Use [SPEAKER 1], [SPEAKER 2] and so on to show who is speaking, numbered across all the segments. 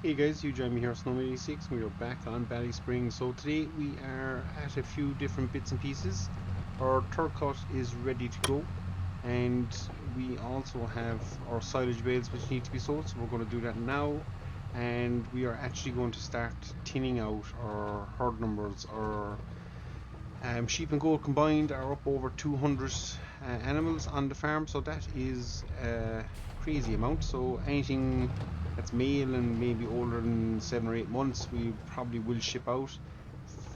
[SPEAKER 1] Hey guys, you join me here, Snowman86. We are back on Ballyspring. So today we are at a few different bits and pieces. Our third cut is ready to go, and we also have our silage bales which need to be sold. So we're going to do that now, and we are actually going to start tinning out our herd numbers. Our sheep and goat combined are up over 200 animals on the farm, so that is a crazy amount. So anything that's male and maybe older than 7 or 8 months, we probably will ship out.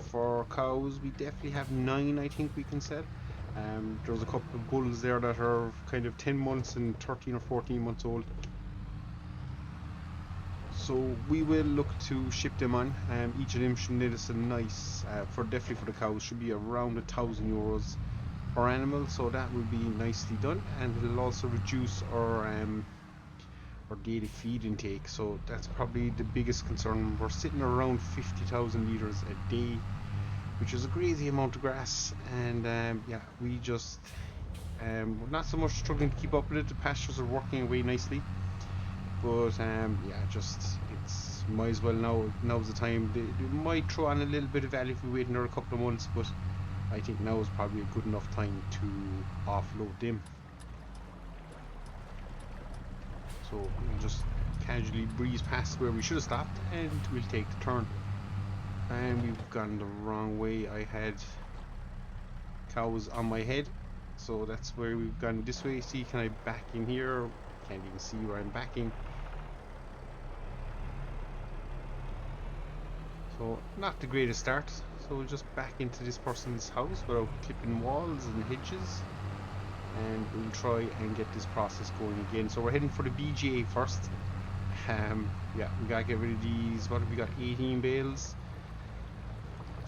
[SPEAKER 1] For cows, we definitely have 9, I think we can sell. There's a couple of bulls there that are kind of 10 months and 13 or 14 months old. So we will look to ship them on. Each of them should net us a nice, definitely for the cows, should be around €1,000 per animal. So that will be nicely done, and it'll also reduce our daily feed intake. So that's probably the biggest concern. We're sitting around 50,000 litres a day, which is a crazy amount of grass, and yeah, we just we're not so much struggling to keep up with it. The pastures are working away nicely, but yeah, just it's might as well now's the time. They might throw on a little bit of value if we wait another couple of months, but I think now is probably a good enough time to offload them. So we'll just casually breeze past where we should have stopped, and we'll take the turn. And we've gone the wrong way. I had cows on my head, so that's where we've gone this way. See, can I back in here? Can't even see where I'm backing. So not the greatest start. So we'll just back into this person's house without clipping walls and hedges, and we'll try and get this process going again. So we're heading for the BGA first. Yeah, we gotta get rid of these. What have we got? 18 bales.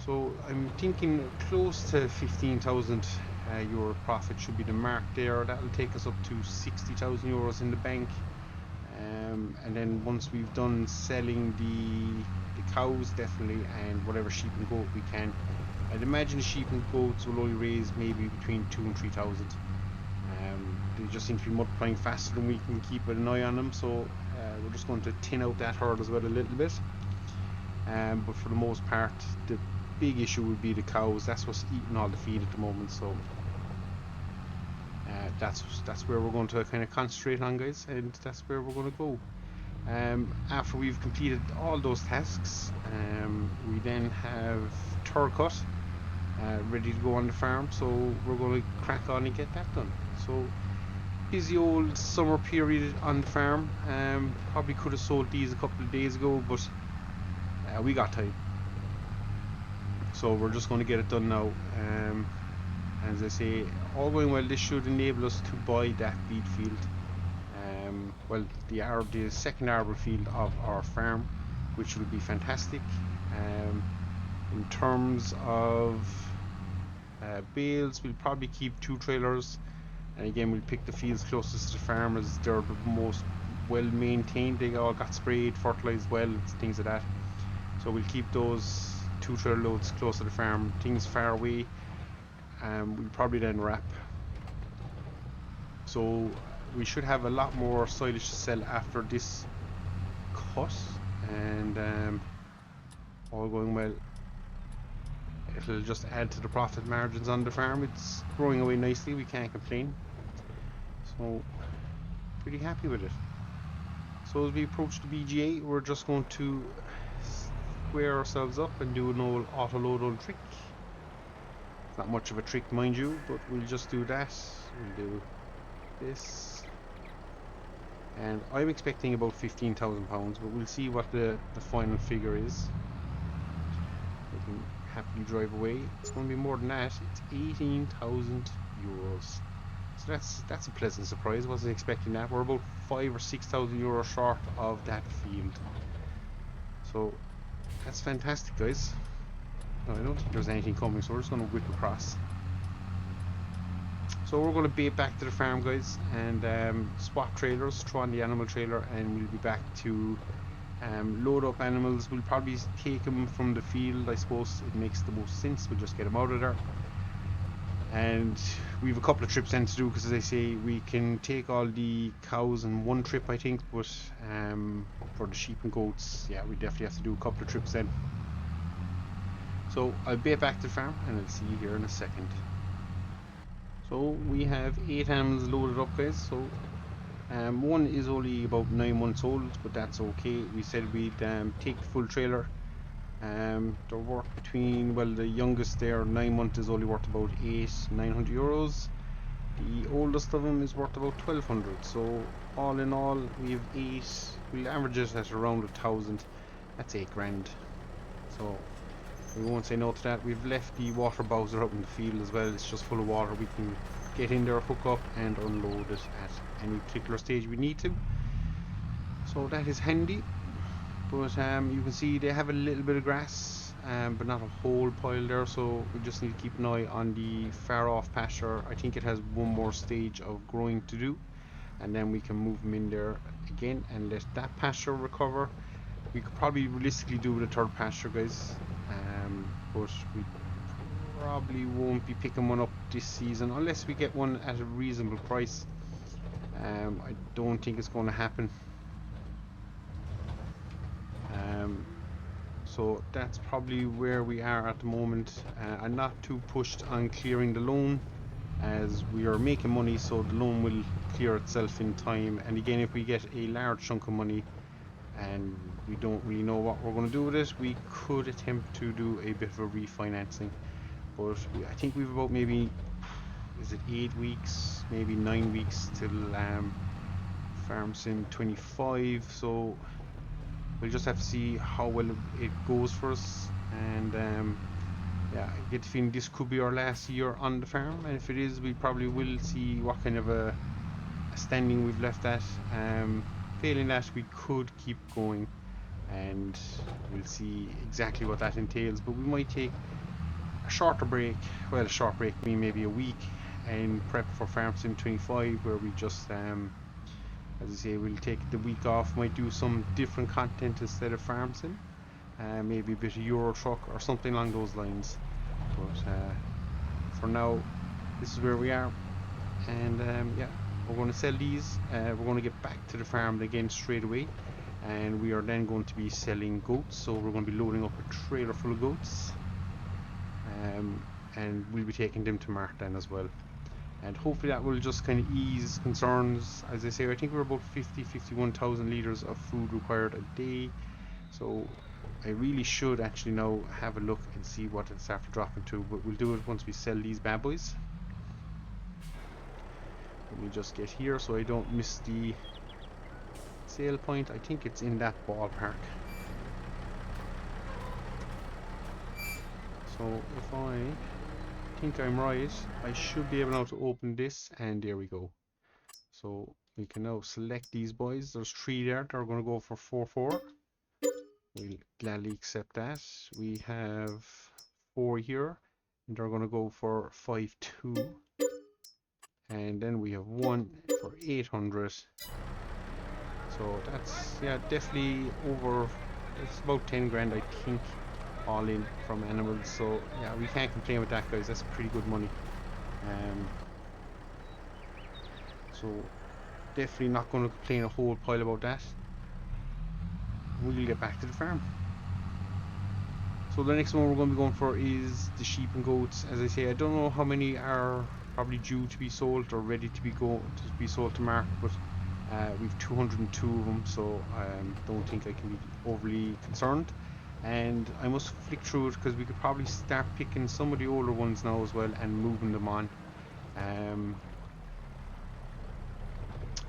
[SPEAKER 1] So I'm thinking close to 15,000 euro profit should be the mark there. That'll take us up to 60,000 euros in the bank. And then once we've done selling the cows, definitely, and whatever sheep and goat we can, I'd imagine the sheep and goats will only raise maybe between 2,000 and 3,000. They just seem to be multiplying faster than we can keep an eye on them, so we're just going to tin out that herd as well a little bit. But for the most part, the big issue would be the cows. That's what's eating all the feed at the moment, so that's where we're going to kind of concentrate on, guys, and that's where we're going to go. After we've completed all those tasks, we then have third cut ready to go on the farm, so we're going to crack on and get that done. So busy old summer period on the farm. Probably could have sold these a couple of days ago, but we got time, so we're just going to get it done now. As I say, all going well, this should enable us to buy that beet field, well, the second arbor field of our farm, which will be fantastic. In terms of bales, we'll probably keep 2 trailers, and again we'll pick the fields closest to the farm as they're the most well maintained. They all got sprayed, fertilized well, things like that, so we'll keep those 2 trailer loads close to the farm. Things far away, we'll probably then wrap. So we should have a lot more silage to sell after this cut, and all going well, it'll just add to the profit margins on the farm. It's growing away nicely, we can't complain, so pretty happy with it. So as we approach the BGA, we're just going to square ourselves up and do an old auto load on trick. It's not much of a trick, mind you, but we'll just do that. We'll do this, and I'm expecting about £15,000, but we'll see what the final figure is. We can happily drive away. It's going to be more than that. It's 18,000 euros. So that's a pleasant surprise. Wasn't expecting that. We're about 5,000 or 6,000 euros short of that field, so that's fantastic, guys. No, I don't think there's anything coming, so we're just going to whip across. So we're going to bait back to the farm, guys, and swap trailers, throw on the animal trailer, and we'll be back to load up animals. We'll probably take them from the field. I suppose it makes the most sense. We'll just get them out of there. and we have a couple of trips then to do, because as I say, we can take all the cows in one trip I think, but for the sheep and goats, yeah, we definitely have to do a couple of trips then. So I'll be back to the farm and I'll see you here in a second. So we have 8 animals loaded up, guys. So one is only about 9 months old, but that's okay. We said we'd take the full trailer. They're worth between, well, the youngest there, 9 months, is only worth about 900 euros. The oldest of them is worth about 1200. So all in all, we have 8. We'll average it at around 1,000. That's 8 grand. So we won't say no to that. We've left the water bowser out in the field as well. It's just full of water. We can get in there, hook up and unload it at any particular stage we need to. So that is handy. But you can see they have a little bit of grass, but not a whole pile there, so we just need to keep an eye on the far off pasture. I think it has one more stage of growing to do, and then we can move them in there again and let that pasture recover. We could probably realistically do the third pasture, guys, but we probably won't be picking one up this season unless we get one at a reasonable price. I don't think it's going to happen. So that's probably where we are at the moment. I'm not too pushed on clearing the loan, as we are making money, so the loan will clear itself in time. And again, if we get a large chunk of money and we don't really know what we're going to do with it, we could attempt to do a bit of a refinancing. But I think we've about maybe, is it 8 weeks, maybe 9 weeks till Farm Sim 25, so we'll just have to see how well it goes for us. And yeah, I get the feeling this could be our last year on the farm, and if it is, we probably will see what kind of a standing we've left at. Failing that, we could keep going, and we'll see exactly what that entails. But we might take a shorter break, well, a short break, I mean maybe a week, and prep for Farm Sim 25, where we just as I say, we'll take the week off, might do some different content instead of Farm Sim, maybe a bit of Euro Truck or something along those lines. But for now, this is where we are, and yeah, we're going to sell these. We're going to get back to the farm again straight away, and we are then going to be selling goats. So we're going to be loading up a trailer full of goats, and we'll be taking them to market then as well. And hopefully that will just kind of ease concerns. As I say, I think we're about 51,000 litres of food required a day. So I really should actually now have a look and see what it's after dropping to. But we'll do it once we sell these bad boys. Let me just get here so I don't miss the sale point. I think it's in that ballpark. So if I think I'm right, I should be able now to open this, and there we go. So we can now select these boys. There's 3 there. They're going to go for 4-4. We'll gladly accept that. We have 4 here, and they're going to go for 5-2. And then we have 1 for 800. So that's, yeah, definitely over. It's about 10 grand, I think, all in from animals. So yeah, we can't complain with that, guys. That's pretty good money. So definitely not going to complain a whole pile about that. We'll get back to the farm. So the next one we're going to be going for is the sheep and goats. As I say, I don't know how many are probably due to be sold or ready to be sold to market, but we've 202 of them, so I don't think I can be overly concerned. And I must flick through it because we could probably start picking some of the older ones now as well and moving them on.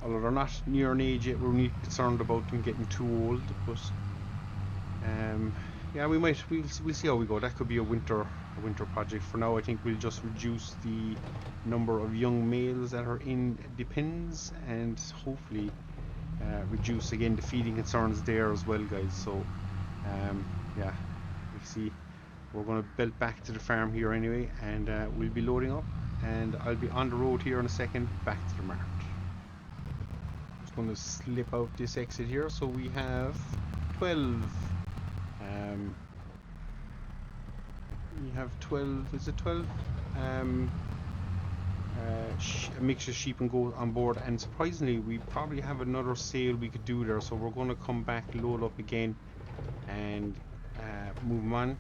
[SPEAKER 1] Although they're not near an age yet, we're really concerned about them getting too old. But yeah, we'll see how we go. That could be a winter project. For now, I think we'll just reduce the number of young males that are in the pens, and hopefully reduce again the feeding concerns there as well, guys. So yeah, we'll see. We're going to belt back to the farm here anyway, and we'll be loading up, and I'll be on the road here in a second back to the market. Just going to slip out this exit here. So we have 12. We have 12. Is it 12? a mixture of sheep and goat on board, and surprisingly we probably have another sale we could do there, so we're going to come back, load up again, and move them on.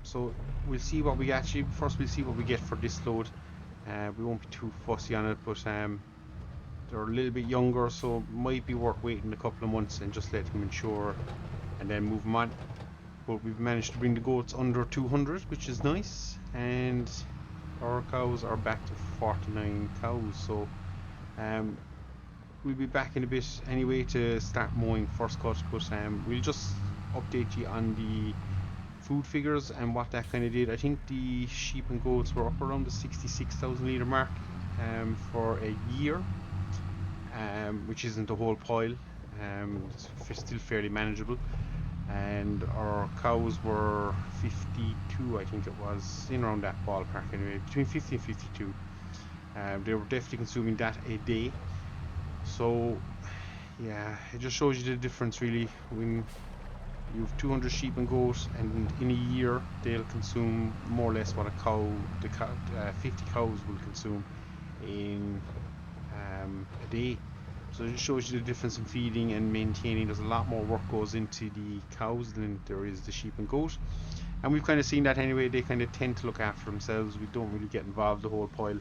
[SPEAKER 1] So we'll see what we actually, first we'll see what we get for this load. We won't be too fussy on it, but they're a little bit younger, so it might be worth waiting a couple of months and just let them mature and then move them on. But we've managed to bring the goats under 200, which is nice, and our cows are back to 49 cows, so we'll be back in a bit anyway to start mowing first cut, but we'll just update you on the food figures and what that kind of did. I think the sheep and goats were up around the 66,000 litre mark for a year, which isn't a whole pile. It's still fairly manageable. And our cows were 52, I think it was, in around that ballpark anyway, between 50 and 52. They were definitely consuming that a day. So yeah, it just shows you the difference really when you have 200 sheep and goats, and in a year they'll consume more or less what 50 cows will consume in a day. So it just shows you the difference in feeding and maintaining. There's a lot more work goes into the cows than there is the sheep and goat, and we've kind of seen that anyway. They kind of tend to look after themselves. We don't really get involved the whole pile,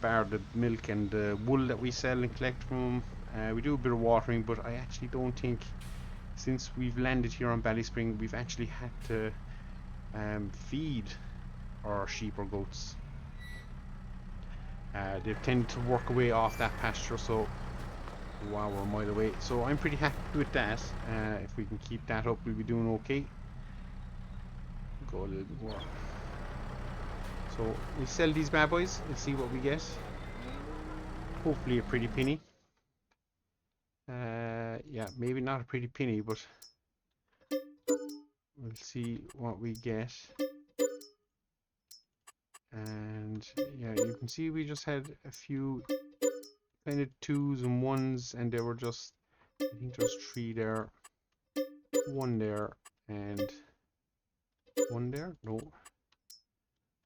[SPEAKER 1] bar the milk and the wool that we sell and collect from them. We do a bit of watering, but I actually don't think, since we've landed here on Ballyspring, we've actually had to feed our sheep or goats. They tend to work away off that pasture, so wow, we're a mile away. So I'm pretty happy with that. If we can keep that up, we'll be doing okay. Go a little bit more. So we'll sell these bad boys. We'll see what we get. Hopefully a pretty penny. Yeah, maybe not a pretty penny, but we'll see what we get. And yeah, you can see we just had a few kind of 2s and 1s, and they were just, I think there's 3 there, 1 there, and 1 there, no,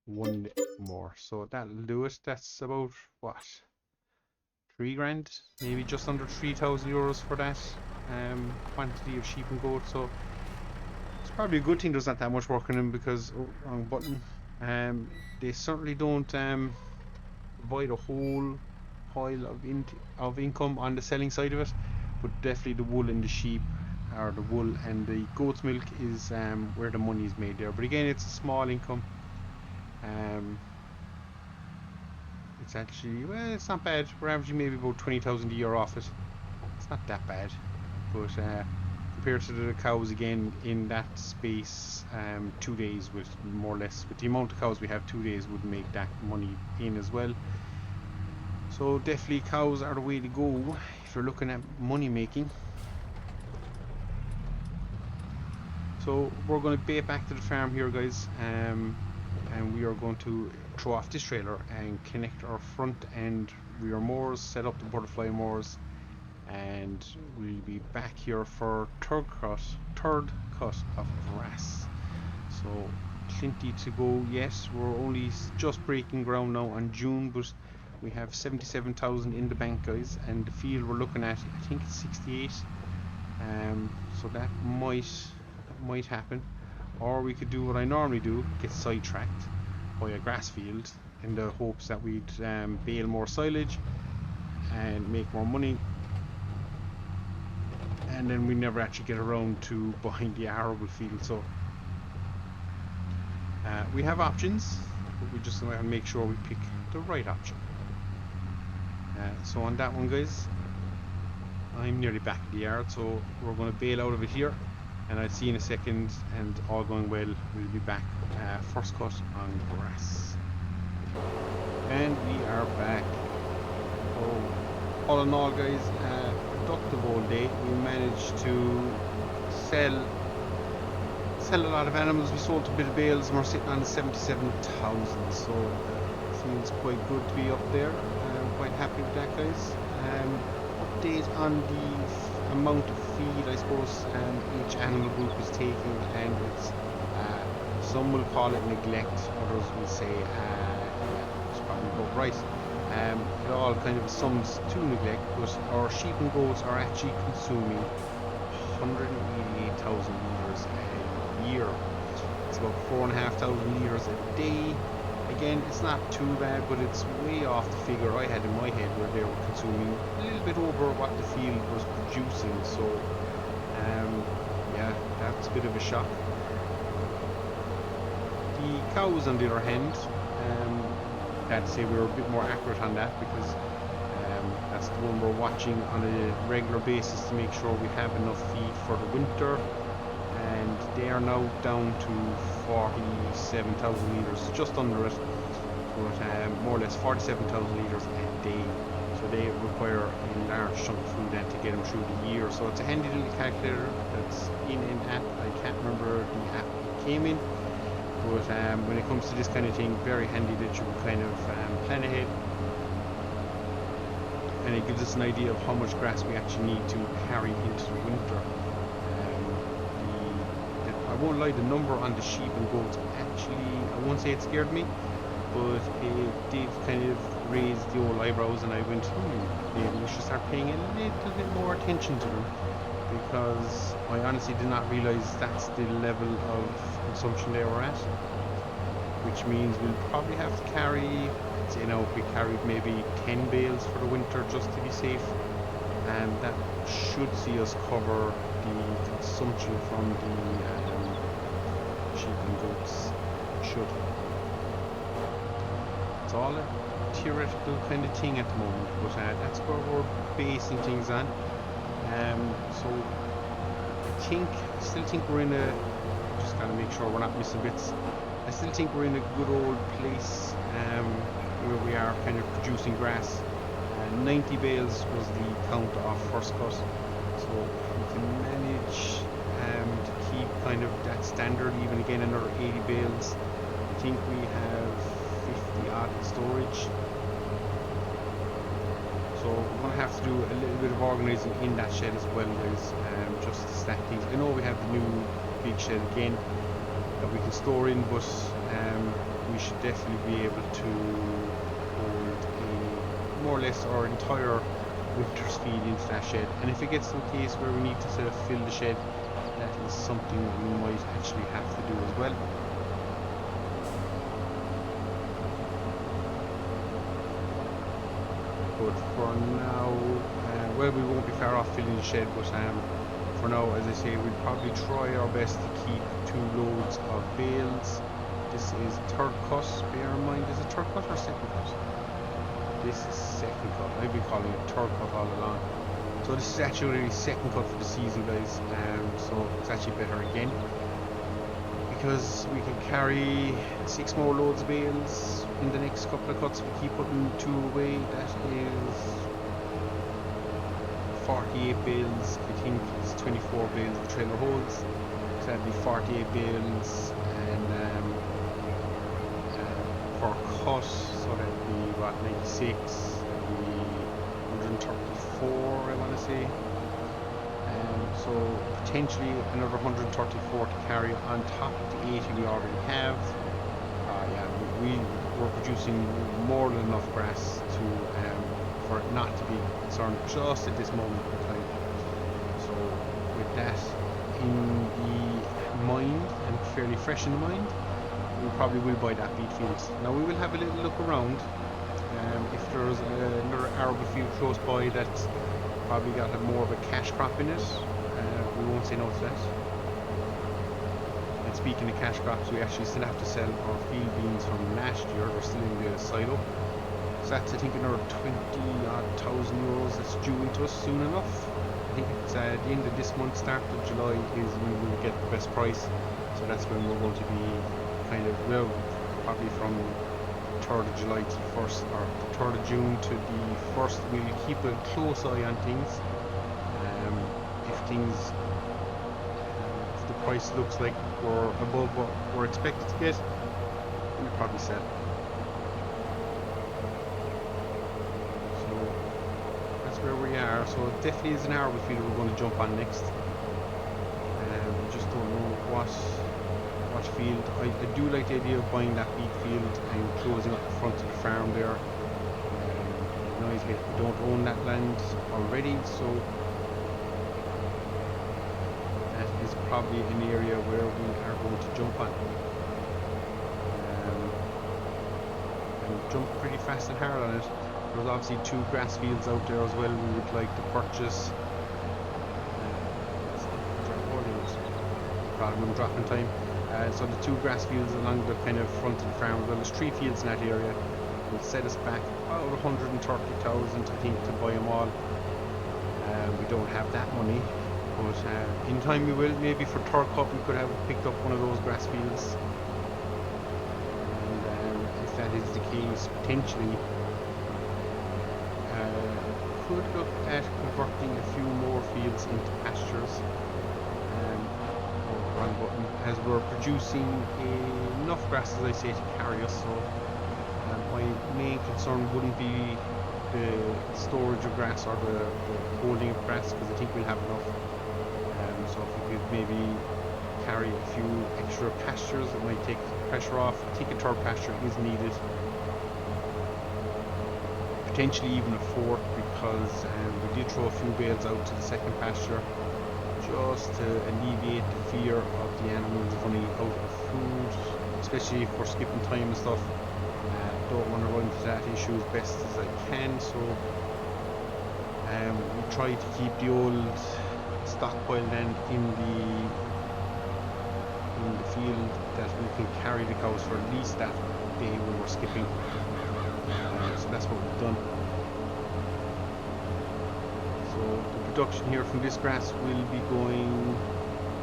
[SPEAKER 1] 1 more. So that'll do it. That's about what, 3 grand, maybe just under 3,000 euros for that quantity of sheep and goats. So it's probably a good thing there's not that much work in them, because wrong button. They certainly don't provide a whole pile of income on the selling side of it, but definitely the wool and the sheep, or the wool and the goat's milk, is where the money is made there. But again, it's a small income. It's actually, well, it's not bad. We're averaging maybe about 20,000 a year off it. It's not that bad, but compared to the cows, again, in that space, 2 days with more or less, with the amount of cows we have, 2 days would make that money in as well. So definitely cows are the way to go if you're looking at money making. So we're going to bait back to the farm here, guys, and we are going to throw off this trailer and connect our front end rear mowers, set up the butterfly mowers, and we'll be back here for third cut of grass. So plenty to go. Yes, we're only just breaking ground now on June, but we have 77,000 in the bank, guys, and the field we're looking at, I think it's 68. So that might happen, or we could do what I normally do, get sidetracked by a grass field in the hopes that we'd bale more silage and make more money, and then we never actually get around to buying the arable field. So we have options, but we just want to make sure we pick the right option. So on that one, guys, I'm nearly back at the yard, so we're going to bail out of it here, and I'll see you in a second, and all going well, we'll be back first cut on grass. And we are back. So all in all, guys, productive all day. We managed to sell a lot of animals. We sold a bit of bales, and we're sitting on 77,000, so it feels quite good to be up there. I'm quite happy with that, guys. Update on the amount of feed, I suppose, each animal group is taking, and it's some will call it neglect, others will say it's probably about right. It all kind of sums to neglect, but our sheep and goats are actually consuming 188,000 litres a year. It's about 4,500 litres a day. Again, it's not too bad, but it's way off the figure I had in my head where they were consuming a little bit over what the field was producing. So, yeah, that's a bit of a shock. The cows, on the other hand, I'd say we were a bit more accurate on that because that's the one we're watching on a regular basis to make sure we have enough feed for the winter. And they are now down to 47,000 litres, just under it, but more or less 47,000 litres a day. So they require a large chunk of food then to get them through the year. So it's a handy little calculator that's in an app. I can't remember the app it came in, but when it comes to this kind of thing, very handy that you can kind of plan ahead. And it gives us an idea of how much grass we actually need to carry into the winter. I won't lie, the number on the sheep and goats actually, I won't say it scared me, but it did kind of raise the old eyebrows, and I went, maybe we should start paying a little bit more attention to them, because I honestly did not realise that's the level of consumption they were at, which means we'll probably have to carry, you know, if we carried maybe 10 bales for the winter just to be safe, and that should see us cover the consumption from the sheep and goats. Should. It's all a theoretical kind of thing at the moment, but that's where we're basing things on. So I still think we're in a, just gotta make sure we're not missing bits. I still think we're in a good old place where we are kind of producing grass. 90 bales was the count of first cut, so we can manage to keep kind of that standard, even again another 80 bales. I think we have 50 odd in storage, so we're going to have to do a little bit of organising in that shed as well, guys, just to stack things. I know we have the new big shed again that we can store in, but we should definitely be able to hold more or less our entire winter's feed into that shed. And if it gets to a case where we need to sort of fill the shed, that is something we might actually have to do as well. But for now, well, we won't be far off filling the shed, but for now, as I say, we'll probably try our best to keep 2 loads of bales. This is third cut, bear in mind, is it third cut or second cut? This is second cut. I've been calling it third cut all along. So this is actually second cut for the season, guys. So it's actually better again, because we can carry 6 more loads of bales in the next couple of cuts. We keep putting 2 away. That is 48 bales. I think it's 24 bales the trailer holds. So that'd be 48 bales, and for cut, so that'd be what, 96, that'd be 134, I want to say. So potentially another 134 to carry on top of the 80 we already have. Yeah, we're producing more than enough grass to for it not to be a concern just at this moment in time. So with that in the mind, and fairly fresh in the mind, we probably will buy that beet field. Now we will have a little look around. If there's another arable field close by that's probably got more of a cash crop in it, we won't say no to that. And speaking of cash crops, we actually still have to sell our field beans from last year. They're still in the silo. So that's, I think, another 20,000 euros that's due into us soon enough. I think it's at the end of this month, start of July is when we'll get the best price. So that's when we're going to be kind of, well, probably from 3rd of July to the 1st, or 3rd of June to the 1st, we'll keep a close eye on things. If the price looks like we're above what we're expected to get, we'll probably sell. So that's where we are. So it definitely is an arable field we're going to jump on next. We just don't know what field. I do like the idea of buying that beet field and closing up the front of the farm there. noise gate. We don't own that land already, so that is probably an area where we are going to jump on. And jump pretty fast and hard on it. There's obviously 2 grass fields out there as well we would like to purchase. Problem dropping time. So the 2 grass fields along the kind of front of the farm, well, there's 3 fields in that area. Will set us back about 130,000, I think, to buy them all. We don't have that money, but in time we will. Maybe for third cup we could have picked up one of those grass fields. And if that is the case, potentially could look at converting a few more fields into pastures. Wrong button, as we're producing enough grass, as I say, to carry us. So my main concern wouldn't be the storage of grass or the holding of grass, because I think we'll have enough. So if we could maybe carry a few extra pastures, it might take pressure off. I think a third pasture is needed, potentially even a fourth, because we did throw a few bales out to the second pasture, just to alleviate the fear of the animals running out of food, especially if we're skipping time and stuff. Don't want to run into that issue as best as I can, so we try to keep the old stockpile then in the field, that we can carry the cows for at least that day when we're skipping. So that's what we've done. So the production here from this grass will be going,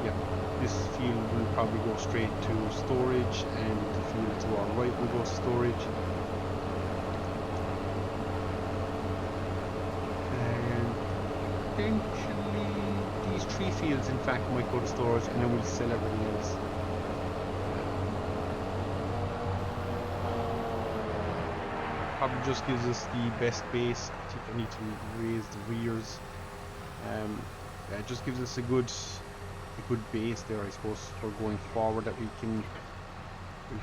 [SPEAKER 1] yeah, this field will probably go straight to storage, and the field to our right will go to storage. And eventually these 3 fields in fact might go to storage, and then we'll sell everything else. Probably just gives us the best base. I think I need to raise the rears. It just gives us a good base there, I suppose, for going forward, that we'll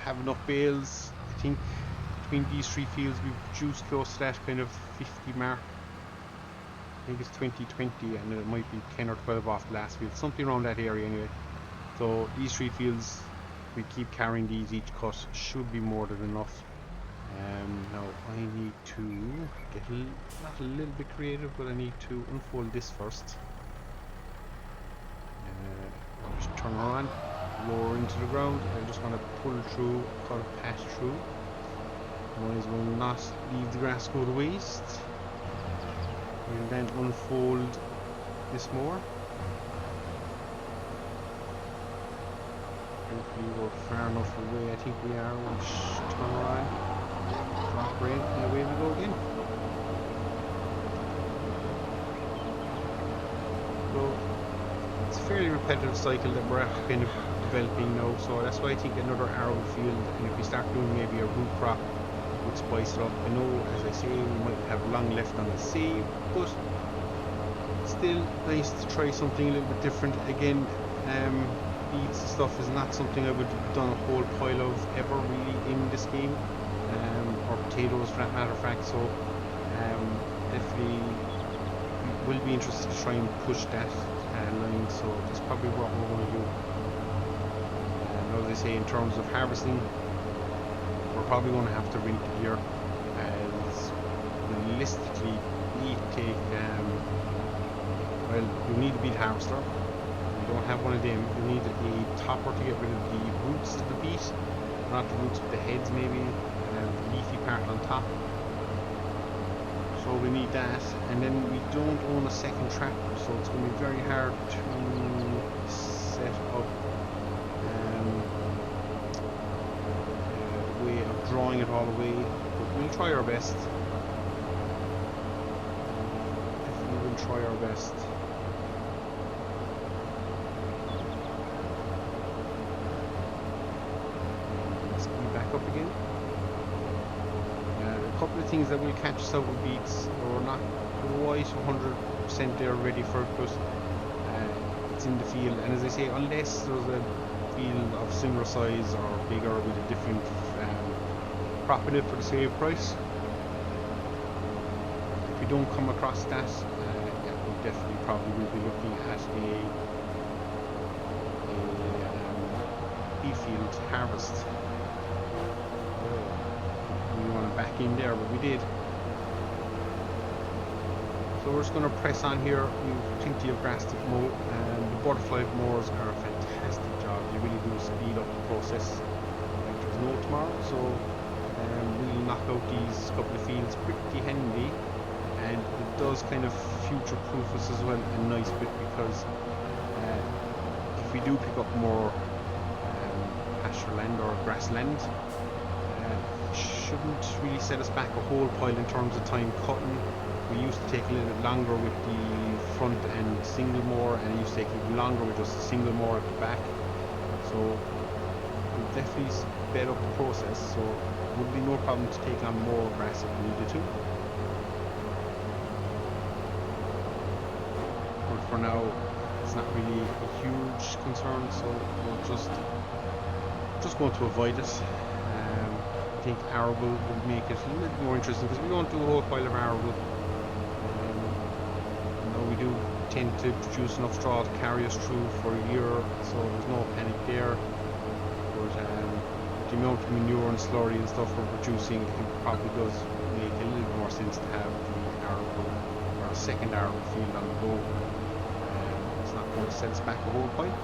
[SPEAKER 1] have enough bales. I think between these 3 fields we produce close to that kind of 50 mark. I think it's 2020, and it might be 10 or 12 off the last field, something around that area anyway. So these 3 fields, we keep carrying these each cut, should be more than enough. Now I need to get not a little bit creative, but I need to unfold this first. Just turn on, lower into the ground. I just want to pull through, or pass through. Otherwise we'll not leave the grass go to waste. We'll then unfold this more. Hopefully we're far enough away. I think we are. We'll just turn around. Drop brake, and away we go again. So it's a fairly repetitive cycle that we're kind of developing now, so that's why I think another arrow field, and if we start doing maybe a root crop, would spice it up. I know, as I say, we might have long left on the save, but still nice to try something a little bit different. Again, beets stuff is not something I would have done a whole pile of ever really in this game. Or potatoes for that matter of fact, so definitely will be interested to try and push that line, so that's probably what we're going to do. As I say, in terms of harvesting, we're probably going to have to rent the gear, as realistically we take, well, you need a beet harvester. We don't have one of them. You need a topper to get rid of the roots of the beet, not the roots but the heads maybe, the leafy part on top. So we need that, and then we don't own a second tractor, so it's going to be very hard to set up a way of drawing it all away, but we'll try our best. Definitely will try our best. Let's be back up again. A couple of things that will catch us out with beets. We're not quite 100% there ready for it, but it's in the field, and as I say, unless there's a field of similar size or bigger with a different crop in it for the same price, we don't come across that, yeah, we definitely probably will be looking at a beef field harvest. We want to back in there, but we did. So we're just going to press on here. We've plenty of grass to mow, and the butterfly mowers are a fantastic job. They really do speed up the process. Like there's no tomorrow, so we'll knock out these couple of fields pretty handy, and it does kind of future-proof us as well a nice bit, because if we do pick up more pasture land or grassland, shouldn't really set us back a whole pile in terms of time cutting. We used to take a little bit longer with the front end single mower, and it used to take a little longer with just a single mower at the back. So we've definitely sped up the process, so it would be no problem to take on more grass if we needed to. But for now, it's not really a huge concern, so we'll just going to avoid it. I think arable would make it a little bit more interesting, because we don't do a whole pile of arable. We do tend to produce enough straw to carry us through for a year, so there's no panic there. But the amount of manure and slurry and stuff we're producing, it probably does make a little more sense to have the arable or a second arable field on the go. It's not going to set us back a whole pile.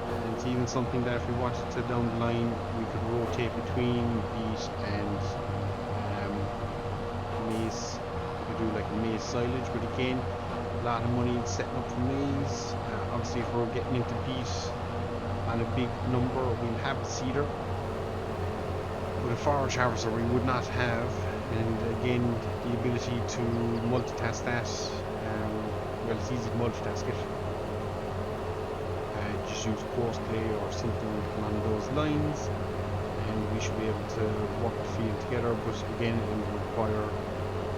[SPEAKER 1] And it's even something that if we wanted to down the line, we could rotate between wheat and maize. We do like a maize silage, but again, a lot of money in setting up for maize. Obviously, if we're getting into beet on a big number, we'll have the seeder, but a forage harvester we would not have. And again, the ability to multitask that, well, it's easy to multitask it. Just use course play or something along those lines, and we should be able to work the field together. But again, it will require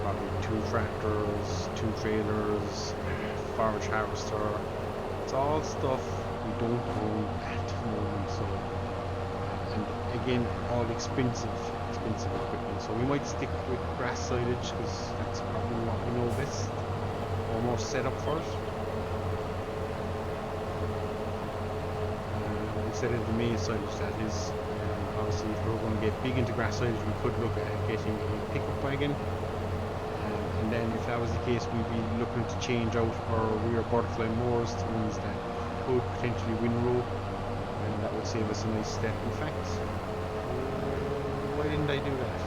[SPEAKER 1] probably 2 tractors, 2 trailers, forage harvester. It's all stuff we don't own at the moment, so and again, all expensive equipment. So we might stick with grass silage, because that's probably what we know best, or more set up for it. Instead of the maize silage, that is. Obviously, if we're going to get big into grass silage, we could look at getting a pickup wagon. And then if that was the case, we'd be looking to change out our rear butterfly mowers to ones that could potentially windrow, and that would save us a nice step. In fact, why didn't I do that?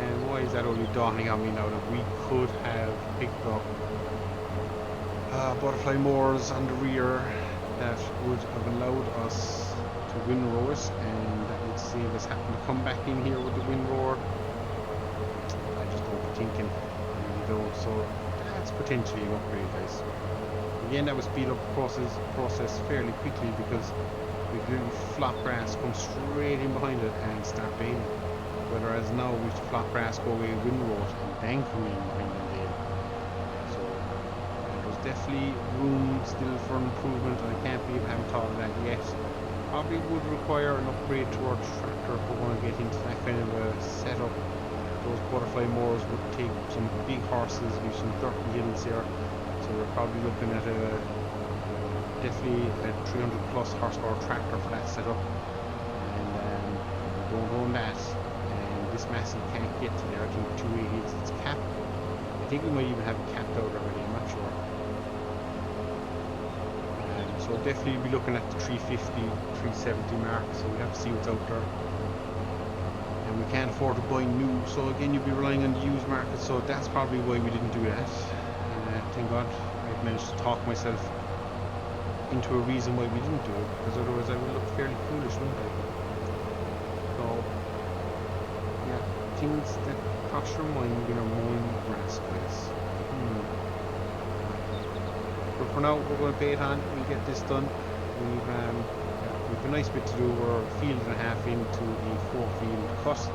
[SPEAKER 1] And why is that only dawning on me now that we could have picked up butterfly mowers on the rear that would have allowed us to windrow it, and that would save us having to come back in here with the windrower. Thinking, so that's potentially an upgrade, guys. Again, that would speed up the process fairly quickly, because we could really flop grass, come straight in behind it and start baling. Whereas now we have to flop grass, go away, windrow it, and then come in behind and bale. So there's definitely room still for improvement, and I can't believe I haven't thought of that yet. Probably would require an upgrade to our tractor if we're going to get into that kind of a setup. Those butterfly mowers would take some big horses, leave some dirty hills here, so we're probably looking at definitely a 300 plus horsepower tractor for that setup, and we don't own that, and this massive can't get to there. I think 280 is its cap. I think we might even have it capped out already, I'm not sure. So definitely be looking at the 350, 370 mark, so we have to see what's out there. And we can't afford to buy new, so again you'll be relying on the used market, so that's probably why we didn't do that. Thank God I've managed to talk myself into a reason why we didn't do it, because otherwise I would look fairly foolish, wouldn't I? So yeah, things that cross your mind when you're mowing grass, guys. But for now, we're going to bait on, we'll get this done. We've a nice bit to do. We're a field and a half into a 4-field cut, so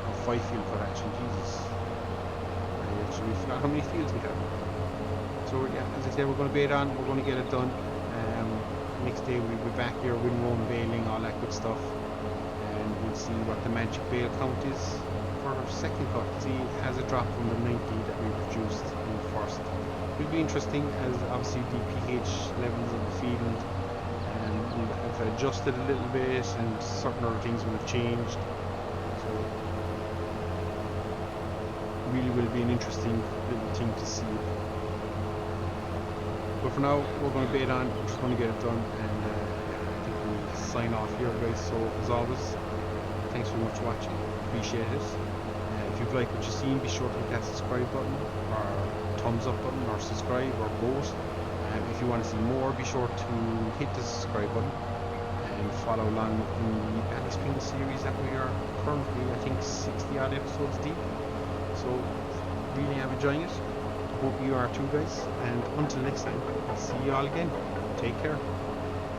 [SPEAKER 1] a 5-field cut actually. Jesus, I actually forgot how many fields we have. So yeah, as I said, we're going to bait on. We're going to get it done. Next day we'll be back here, windrow and baling, all that good stuff. and we'll see what the magic bale count is for our second cut. See, it has a drop from the 90 that we produced in the first. It will be interesting as obviously the pH levels of the field and we'll have adjusted a little bit and certain other things will have changed. So really will be an interesting little thing to see. But for now, we're going to bait on, we're just going to get it done, and I think we'll sign off here, guys. So as always, thanks very much for watching, appreciate it. If you've liked what you've seen, be sure to hit that subscribe button, or thumbs up button, or subscribe, or both. If you want to see more, be sure to hit the subscribe button and follow along in the Ballyspring series that we are currently, I think, 60 odd episodes deep. So really am enjoying it. Hope you are too, guys, and until next time, I'll see you all again. Take care.